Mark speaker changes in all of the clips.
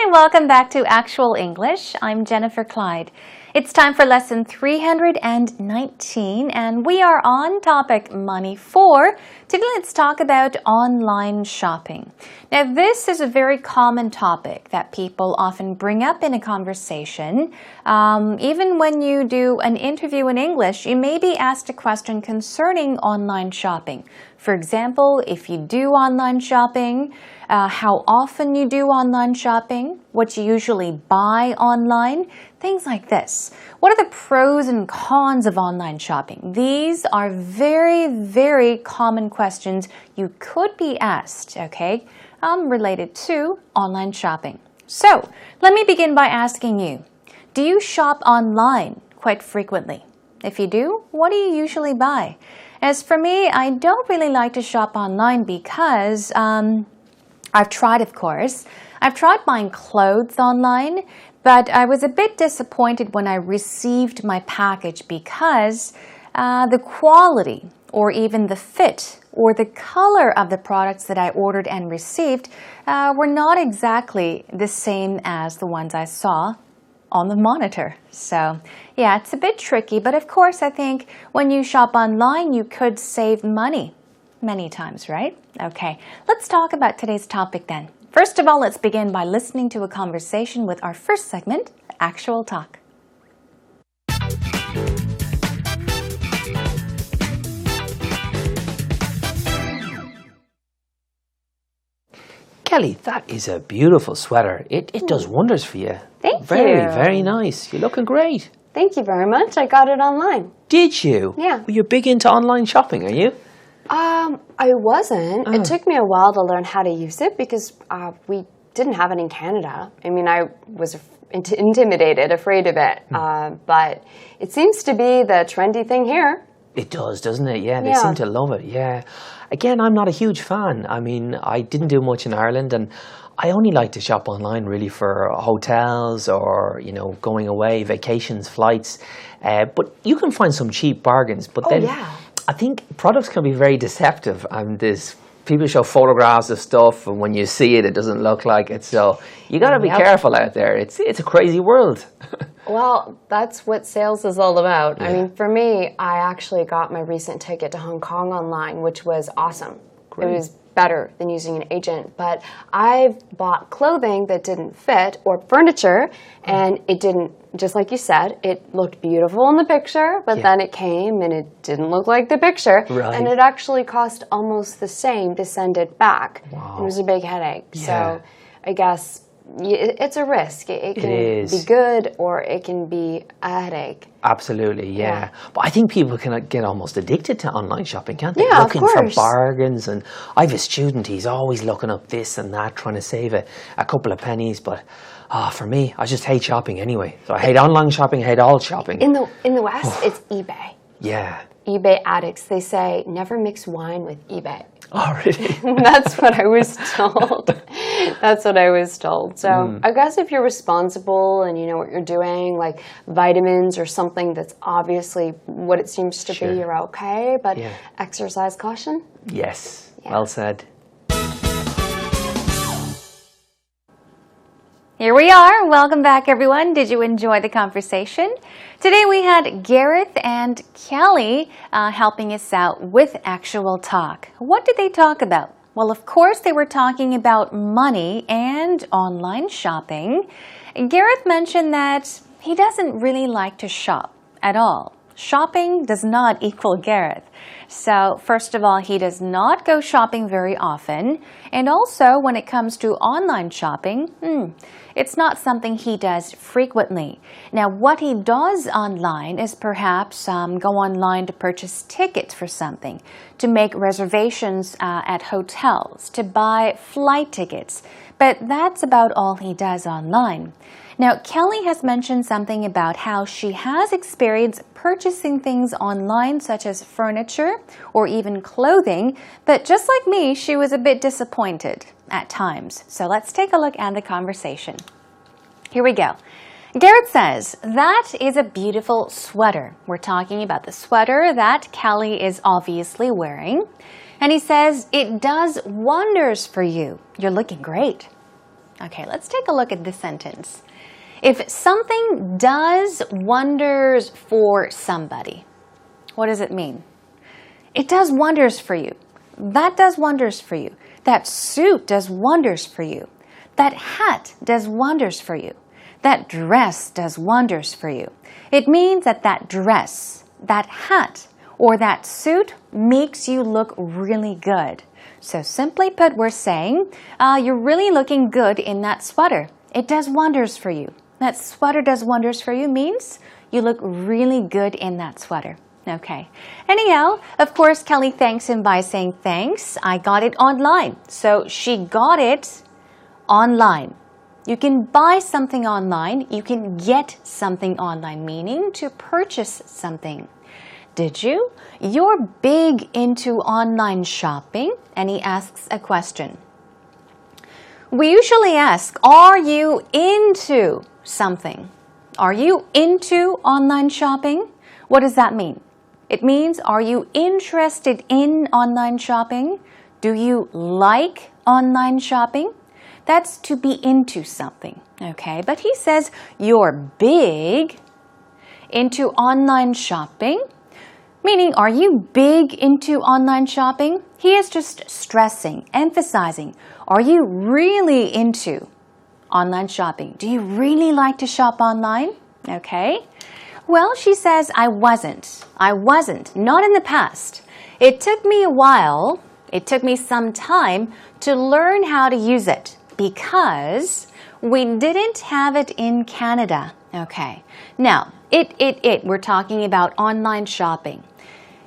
Speaker 1: Hi, welcome back to Actual English. I'm Jennifer Clyde. It's time for lesson 319 and we are on topic money 4. Today let's talk about online shopping. Now this is a very common topic that people often bring up in a conversation. Even when you do an interview in English, you may be asked a question concerning online shopping. For example, if you do online shopping, how often you do online shopping, what you usually buy online, things like this. What are the pros and cons of online shopping? These are very, very common questions you could be asked, okay, related to online shopping. So, let me begin by asking you, do you shop online quite frequently? If you do, what do you usually buy? As for me, I don't really like to shop online because I've tried, of course. I've tried buying clothes online, but I was a bit disappointed when I received my package because the quality or even the fit or the color of the products that I ordered and received were not exactly the same as the ones I saw on the monitor. So yeah, it's a bit tricky, but of course I think when you shop online you could save money many times, right? Okay, let's talk about today's topic then. First of all, let's begin by listening to a conversation with our first segment, Actual Talk.
Speaker 2: Kelly, that is a beautiful sweater. It does wonders for you.
Speaker 3: Thank you.
Speaker 2: Very nice. You're looking great.
Speaker 3: Thank you very much. I got it online.
Speaker 2: Did you?
Speaker 3: Yeah.
Speaker 2: Well, you're big into online shopping, are you?
Speaker 3: I wasn't. It took me a while to learn how to use it because we didn't have it in Canada. I mean, I was intimidated, afraid of it. But it seems to be the trendy thing here.
Speaker 2: It does, doesn't it? Yeah, they seem to love it, yeah. Again, I'm not a huge fan. I mean, I didn't do much in Ireland and I only like to shop online really for hotels or, you know, going away, vacations, flights. But you can find some cheap bargains. But then I think products can be very deceptive and people show photographs of stuff and when you see it, it doesn't look like it. So you got to be careful out there. It's a crazy world.
Speaker 3: Well, that's what sales is all about. Yeah. I mean, for me, I actually got my recent ticket to Hong Kong online, which was awesome. Great. It was better than using an agent. But I've bought clothing that didn't fit or furniture, and it didn't, just like you said, it looked beautiful in the picture, but then it came and it didn't look like the picture. Right. And it actually cost almost the same to send it back. Wow. It was a big headache. Yeah. So I guess it's a risk. It can be good or it can be a headache.
Speaker 2: Absolutely, yeah. But I think people can get almost addicted to online shopping, can't they?
Speaker 3: Yeah,
Speaker 2: looking for bargains. And I have a student, he's always looking up this and that, trying to save a couple of pennies. But for me, I just hate shopping anyway. So I hate online shopping, I hate all shopping.
Speaker 3: In the West, it's eBay.
Speaker 2: Yeah.
Speaker 3: eBay addicts, they say, never mix wine with eBay.
Speaker 2: Oh, really?
Speaker 3: That's what I was told. That's what I was told. So I guess if you're responsible and you know what you're doing, like vitamins or something that's obviously what it seems to be, you're okay. But exercise caution?
Speaker 2: Yes. Yeah. Well said.
Speaker 1: Here we are. Welcome back, everyone. Did you enjoy the conversation? Today we had Gareth and Kelly helping us out with Actual Talk. What did they talk about? Well, of course, they were talking about money and online shopping. Gareth mentioned that he doesn't really like to shop at all. Shopping does not equal Gareth. So, first of all, he does not go shopping very often. And also, when it comes to online shopping, it's not something he does frequently. Now, what he does online is perhaps go online to purchase tickets for something, to make reservations at hotels, to buy flight tickets. But that's about all he does online. Now, Kelly has mentioned something about how she has experience purchasing things online, such as furniture or even clothing, but just like me, she was a bit disappointed at times. So let's take a look at the conversation. Here we go. Garrett says, that is a beautiful sweater. We're talking about the sweater that Kelly is obviously wearing. And he says, it does wonders for you. You're looking great. Okay, let's take a look at this sentence. If something does wonders for somebody, what does it mean? It does wonders for you. That does wonders for you. That suit does wonders for you. That hat does wonders for you. That dress does wonders for you. It means that that dress, that hat, or that suit makes you look really good. So simply put, we're saying you're really looking good in that sweater. It does wonders for you. That sweater does wonders for you means you look really good in that sweater. Okay. Anyhow, of course, Kelly thanks him by saying, thanks, I got it online. So she got it online. You can buy something online. You can get something online, meaning to purchase something. Did you? You're big into online shopping. And he asks a question. We usually ask, are you into something? Are you into online shopping? What does that mean? It means, are you interested in online shopping? Do you like online shopping? That's to be into something, okay? But he says, you're big into online shopping. Meaning, are you big into online shopping? He is just stressing, emphasizing. Are you really into online shopping? Do you really like to shop online? Okay. Well, she says, I wasn't. Not in the past. It took me a while. It took me some time to learn how to use it because we didn't have it in Canada. Okay. Now, we're talking about online shopping.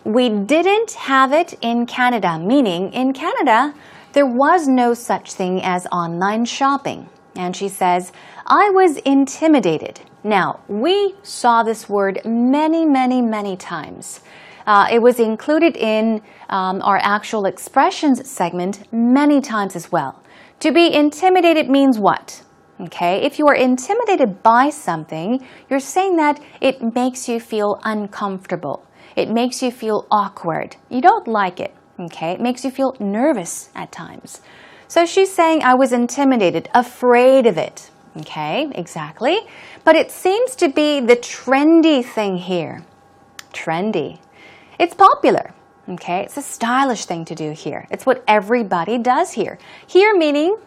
Speaker 1: We didn't have it in Canada, meaning in Canada, there was no such thing as online shopping. And she says, I was intimidated. Now, we saw this word many, many, many times. It was included in our actual expressions segment many times as well. To be intimidated means what? Okay, if you are intimidated by something, you're saying that it makes you feel uncomfortable. It makes you feel awkward. You don't like it. Okay, it makes you feel nervous at times. So she's saying, I was intimidated, afraid of it. Okay, exactly. But it seems to be the trendy thing here. Trendy. It's popular. Okay, it's a stylish thing to do here. It's what everybody does here. Here meaning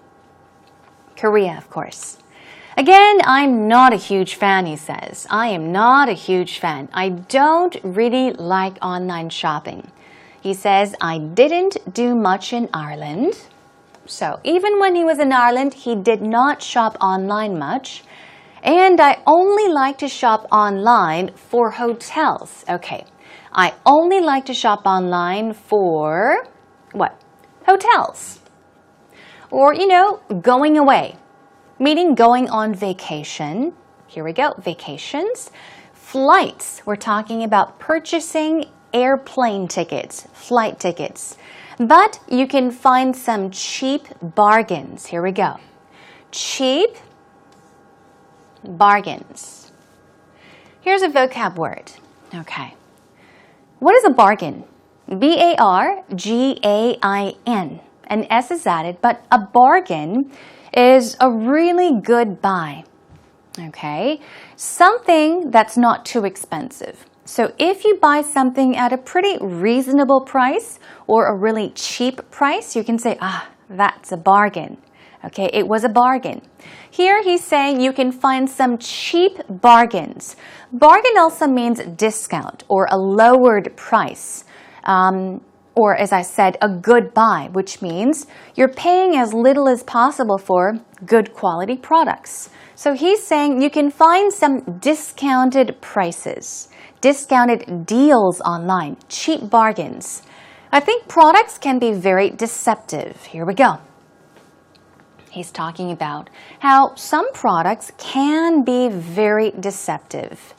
Speaker 1: Korea, of course. Again, I'm not a huge fan, he says. I am not a huge fan. I don't really like online shopping. He says, I didn't do much in Ireland. So even when he was in Ireland, he did not shop online much. And I only like to shop online for hotels. Okay, I only like to shop online for what? Hotels. Or, going away. Meaning going on vacation. Here we go, vacations. Flights, we're talking about purchasing airplane tickets, flight tickets. But you can find some cheap bargains. Here we go. Cheap bargains. Here's a vocab word. Okay. What is a bargain? B-A-R-G-A-I-N. An S is added, but a bargain is a really good buy. Okay? Something that's not too expensive. So if you buy something at a pretty reasonable price or a really cheap price, you can say, that's a bargain. Okay, it was a bargain. Here he's saying you can find some cheap bargains. Bargain also means discount or a lowered price. Or as I said, a good buy, which means you're paying as little as possible for good quality products. So he's saying you can find some discounted prices, discounted deals online, cheap bargains. I think products can be very deceptive. Here we go. He's talking about how some products can be very deceptive.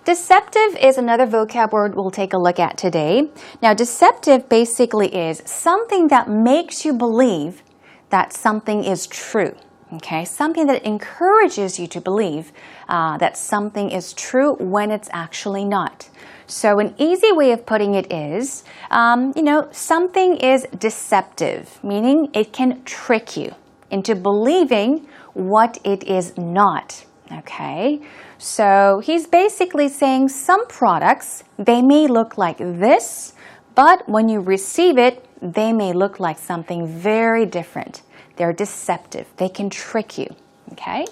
Speaker 1: Deceptive is another vocab word we'll take a look at today. Now, deceptive basically is something that makes you believe that something is true. Okay, something that encourages you to believe that something is true when it's actually not. So an easy way of putting it is, something is deceptive, meaning it can trick you into believing what it is not. Okay, so he's basically saying some products, they may look like this, but when you receive it, they may look like something very different. They're deceptive. They can trick you. Okay?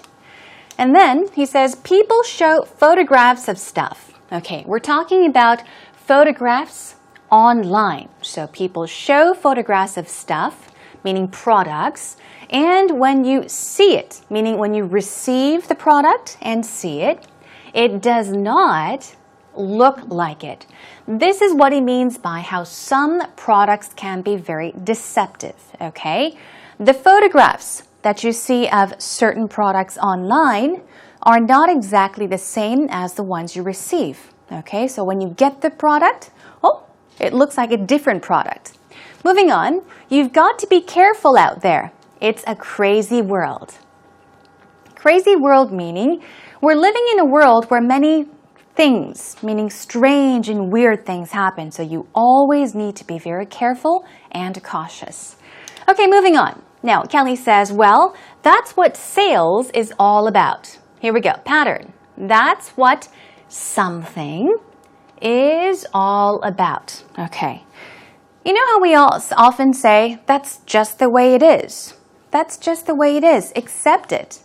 Speaker 1: And then he says, people show photographs of stuff. Okay, we're talking about photographs online. So people show photographs of stuff, meaning products, and when you see it, meaning when you receive the product and see it, it does not look like it. This is what he means by how some products can be very deceptive, okay? The photographs that you see of certain products online are not exactly the same as the ones you receive, okay? So when you get the product, oh, it looks like a different product. Moving on, you've got to be careful out there. It's a crazy world. Crazy world meaning we're living in a world where many things, meaning strange and weird things happen. So you always need to be very careful and cautious. Okay, moving on. Now, Kelly says, well, that's what sales is all about. Here we go. Pattern. That's what something is all about. Okay. You know how we all often say, that's just the way it is. That's just the way it is. Accept it.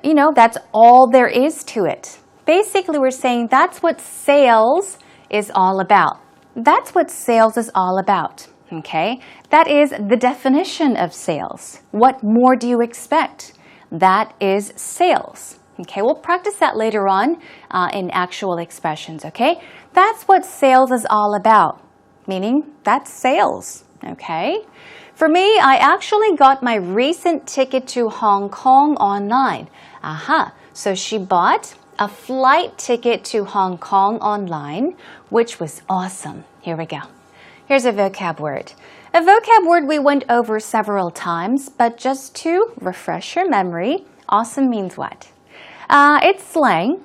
Speaker 1: You know, that's all there is to it. Basically, we're saying that's what sales is all about. That's what sales is all about. Okay? That is the definition of sales. What more do you expect? That is sales. Okay, we'll practice that later on in actual expressions, okay? That's what sales is all about, meaning that's sales, okay? For me, I actually got my recent ticket to Hong Kong online. Aha, so she bought a flight ticket to Hong Kong online, which was awesome. Here we go. Here's a vocab word. A vocab word we went over several times, but just to refresh your memory, awesome means what? It's slang,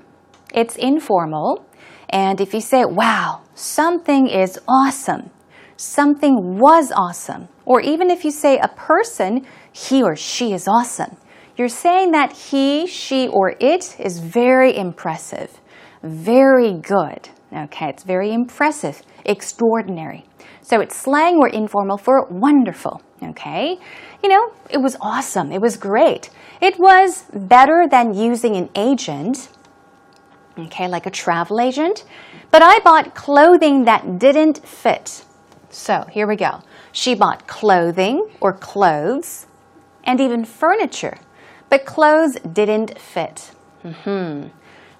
Speaker 1: it's informal, and if you say, wow, something is awesome, something was awesome, or even if you say a person, he or she is awesome, you're saying that he, she, or it is very impressive, very good. Okay, it's very impressive, extraordinary. So it's slang or informal for wonderful, okay? You know, it was awesome, it was great. It was better than using an agent, okay, like a travel agent. But I bought clothing that didn't fit. So here we go. She bought clothing or clothes and even furniture, but clothes didn't fit.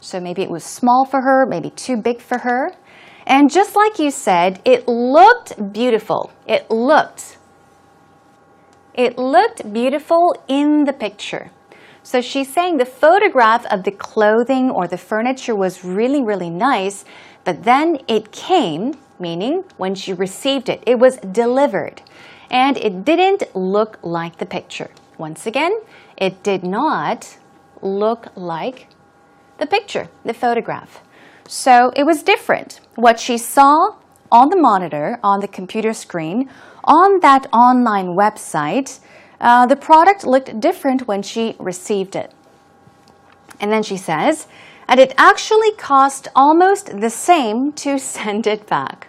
Speaker 1: So maybe it was small for her, maybe too big for her. And just like you said, it looked beautiful. It looked beautiful in the picture. So she's saying the photograph of the clothing or the furniture was really, really nice, but then it came, meaning when she received it, it was delivered, and it didn't look like the picture. Once again, it did not look like the picture, the photograph. So it was different. What she saw on the monitor, on the computer screen, on that online website, the product looked different when she received it. And then she says, and it actually cost almost the same to send it back.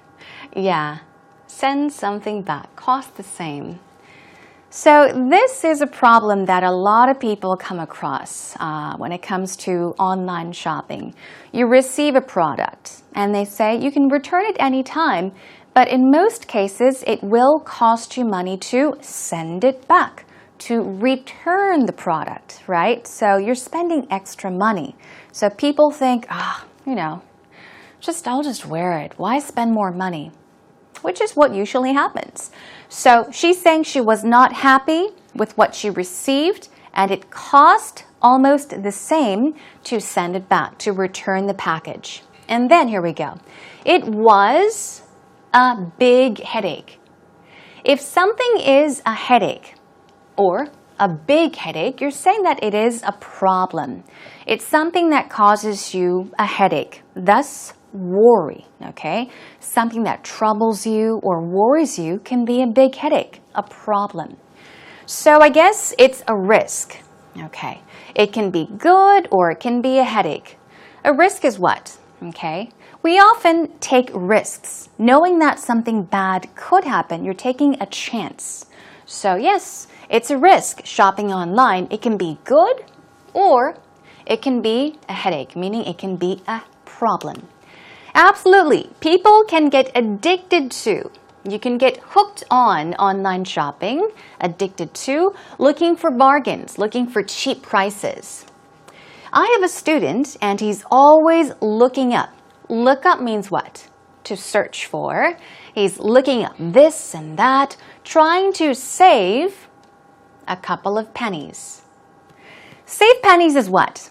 Speaker 1: Yeah, send something back, cost the same. So this is a problem that a lot of people come across when it comes to online shopping. You receive a product and they say you can return it anytime, but in most cases it will cost you money to send it back, to return the product, right? So you're spending extra money. So people think, you know, I'll just wear it. Why spend more money? Which is what usually happens. So she's saying she was not happy with what she received, and it cost almost the same to send it back, to return the package. And then here we go. It was a big headache. If something is a headache or a big headache, you're saying that it is a problem. It's something that causes you a headache, thus worry, okay? Something that troubles you or worries you can be a big headache, a problem. So I guess it's a risk, okay? It can be good or it can be a headache. A risk is what? Okay. We often take risks. Knowing that something bad could happen, you're taking a chance. So yes, it's a risk shopping online. It can be good or it can be a headache, meaning it can be a problem. Absolutely. People can get addicted to. You can get hooked on online shopping, addicted to, looking for bargains, looking for cheap prices. I have a student and he's always looking up. Look up means what? To search for. He's looking up this and that, trying to save a couple of pennies. Save pennies is what?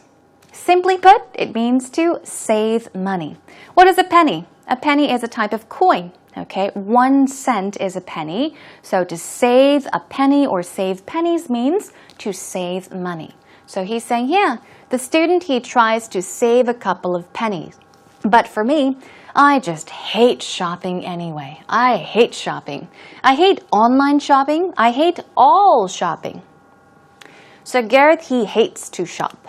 Speaker 1: Simply put, it means to save money. What is a penny? A penny is a type of coin. Okay, 1 cent is a penny. So to save a penny or save pennies means to save money. So he's saying, yeah, the student, he tries to save a couple of pennies. But for me, I just hate shopping anyway. I hate shopping. I hate online shopping. I hate all shopping. So Gareth, he hates to shop.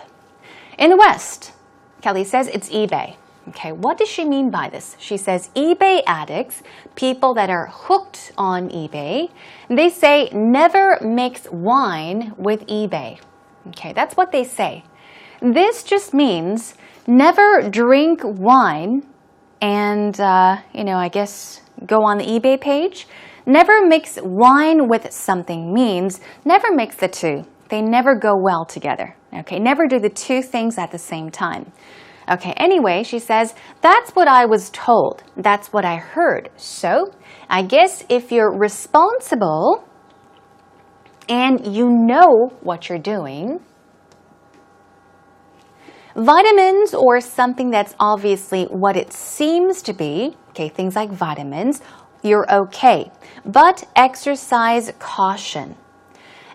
Speaker 1: In the West, Kelly says it's eBay. Okay, what does she mean by this? She says eBay addicts, people that are hooked on eBay, they say never mix wine with eBay. Okay, that's what they say. This just means never drink wine and, I guess go on the eBay page. Never mix wine with something means never mix the two. They never go well together. Okay, never do the two things at the same time. Okay, anyway, she says, that's what I was told. That's what I heard. So, I guess if you're responsible and you know what you're doing, vitamins or something that's obviously what it seems to be, okay, things like vitamins, you're okay. But exercise caution.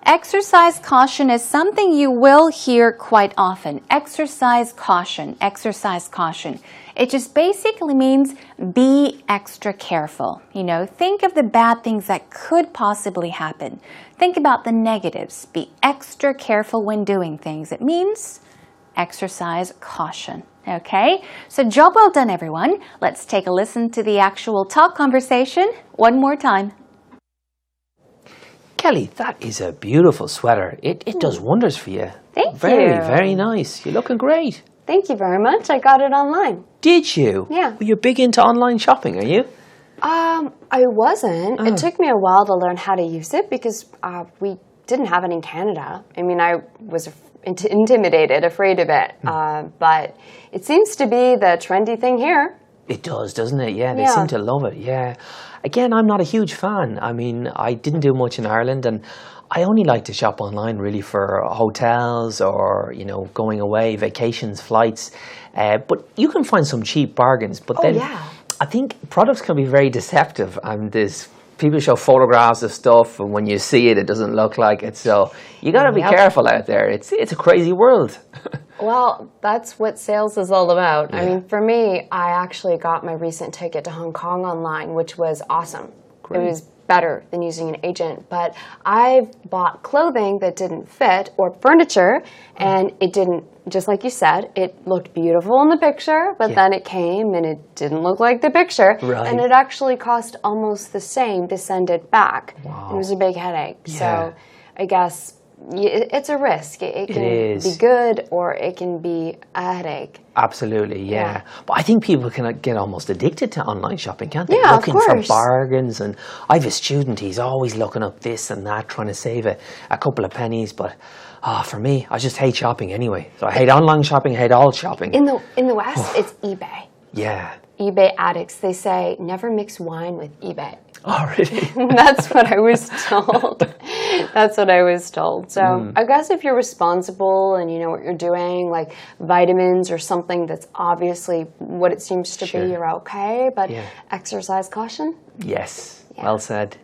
Speaker 1: Exercise caution is something you will hear quite often. Exercise caution, exercise caution. It just basically means be extra careful. Think of the bad things that could possibly happen. Think about the negatives. Be extra careful when doing things. It means exercise caution. Okay? So job well done, everyone. Let's take a listen to the actual talk conversation one more time.
Speaker 2: Kelly, that is a beautiful sweater. It does wonders for you.
Speaker 3: Thank you.
Speaker 2: Very, very nice. You're looking great.
Speaker 3: Thank you very much. I got it online.
Speaker 2: Did you?
Speaker 3: Yeah.
Speaker 2: Well, you're big into online shopping, are you?
Speaker 3: I wasn't. It took me a while to learn how to use it because we didn't have it in Canada. I was intimidated, afraid of it. But it seems to be the trendy thing here.
Speaker 2: It does, doesn't it? Yeah, they seem to love it, yeah. Again, I'm not a huge fan. I didn't do much in Ireland, and I only like to shop online really for hotels or, going away, vacations, flights. But you can find some cheap bargains. But then I think products can be very deceptive, and people show photographs of stuff, and when you see it, it doesn't look like it. So you got to be careful out there. It's a crazy world.
Speaker 3: Well, that's what sales is all about. Yeah. For me, I actually got my recent ticket to Hong Kong online, which was awesome. Great. It was better than using an agent. But I've bought clothing that didn't fit or furniture, and it didn't, just like you said, it looked beautiful in the picture, but then it came and it didn't look like the picture. Right. And it actually cost almost the same to send it back. Wow. It was a big headache. Yeah. So I guess it's a risk. It can be good or it can be a headache.
Speaker 2: Absolutely, yeah. But I think people can get almost addicted to online shopping, can't they?
Speaker 3: Yeah,
Speaker 2: looking for bargains. And I have a student, he's always looking up this and that, trying to save a couple of pennies. But for me, I just hate shopping anyway. So I hate online shopping, I hate all shopping.
Speaker 3: In the West, it's eBay.
Speaker 2: Yeah.
Speaker 3: eBay addicts, they say, never mix wine with eBay.
Speaker 2: Oh, really?
Speaker 3: That's what I was told. That's what I was told. So I guess if you're responsible and you know what you're doing, like vitamins or something that's obviously what it seems to be, you're okay. But exercise caution?
Speaker 2: Yes. Yeah. Well said.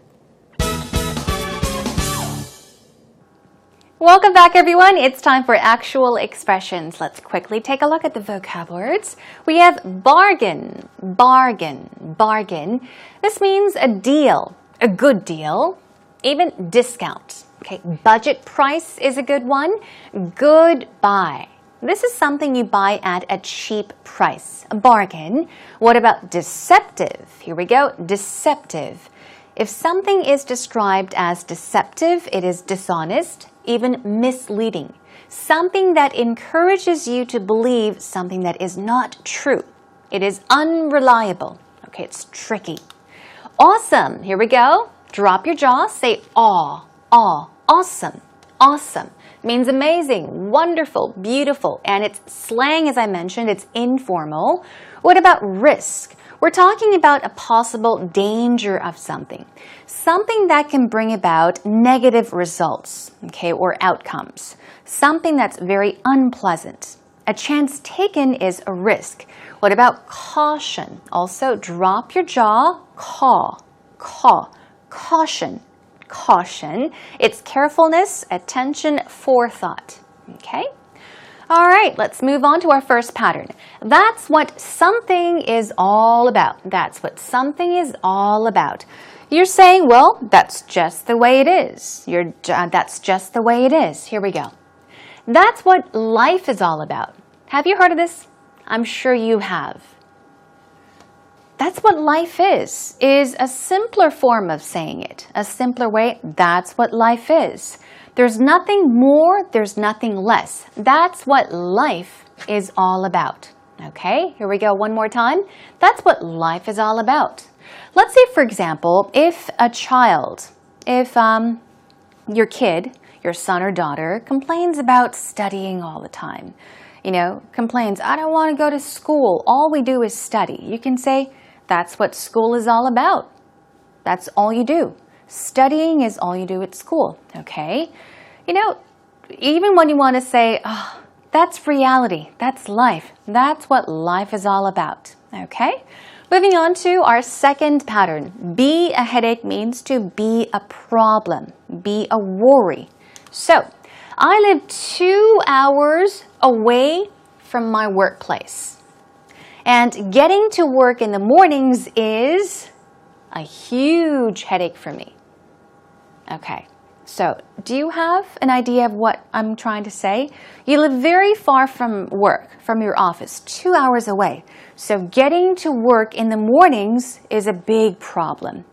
Speaker 1: Welcome back, everyone. It's time for actual expressions. Let's quickly take a look at the vocab words. We have bargain, bargain, bargain. This means a deal, a good deal, even discount. Okay, budget price is a good one. Good buy. This is something you buy at a cheap price, a bargain. What about deceptive? Here we go, deceptive. If something is described as deceptive, it is dishonest, even misleading. Something that encourages you to believe something that is not true. It is unreliable. Okay, it's tricky. Awesome. Here we go. Drop your jaw. Say aw, aw, awesome, awesome. Means amazing, wonderful, beautiful. And it's slang, as I mentioned. It's informal. What about risk? We're talking about a possible danger of something. Something that can bring about negative results, okay, or outcomes. Something that's very unpleasant. A chance taken is a risk. What about caution? Also, drop your jaw. Caution. Caution. It's carefulness, attention, forethought. Okay? All right, let's move on to our first pattern. That's what something is all about. That's what something is all about. You're saying, well, that's just the way it is. That's just the way it is. Here we go. That's what life is all about. Have you heard of this? I'm sure you have. That's what life is a simpler form of saying it. A simpler way, that's what life is. There's nothing more, there's nothing less. That's what life is all about. Okay, here we go one more time. That's what life is all about. Let's say, for example, if your kid, your son or daughter, complains about studying all the time, complains, I don't want to go to school, all we do is study. You can say, that's what school is all about. That's all you do. Studying is all you do at school, okay? Even when you want to say, oh, that's reality, that's life, that's what life is all about, okay? Moving on to our second pattern. Be a headache means to be a problem, be a worry. So, I live 2 hours away from my workplace. And getting to work in the mornings is a huge headache for me. Okay, so do you have an idea of what I'm trying to say? You live very far from work, from your office, 2 hours away. So getting to work in the mornings is a big problem.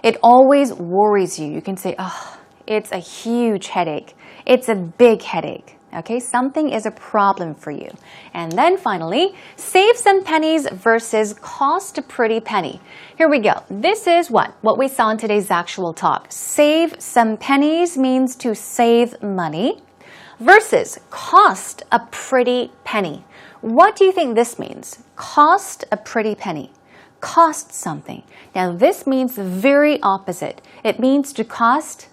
Speaker 1: It always worries you. You can say, oh, it's a huge headache. It's a big headache. Okay, something is a problem for you. And then finally, save some pennies versus cost a pretty penny. Here we go. This is what we saw in today's actual talk. Save some pennies means to save money versus cost a pretty penny. What do you think this means? Cost a pretty penny. Cost something. Now this means the very opposite. It means to cost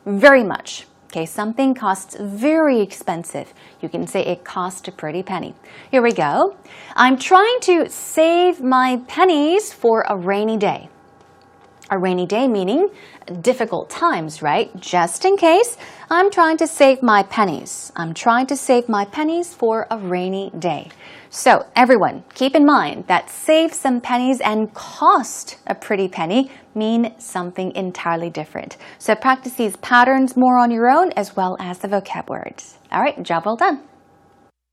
Speaker 1: very much. Okay, something costs very expensive. You can say it cost a pretty penny. Here we go. I'm trying to save my pennies for a rainy day. A rainy day meaning difficult times, right? Just in case, I'm trying to save my pennies. I'm trying to save my pennies for a rainy day. So everyone, keep in mind that save some pennies and cost a pretty penny mean something entirely different. So practice these patterns more on your own as well as the vocab words. All right, job well done.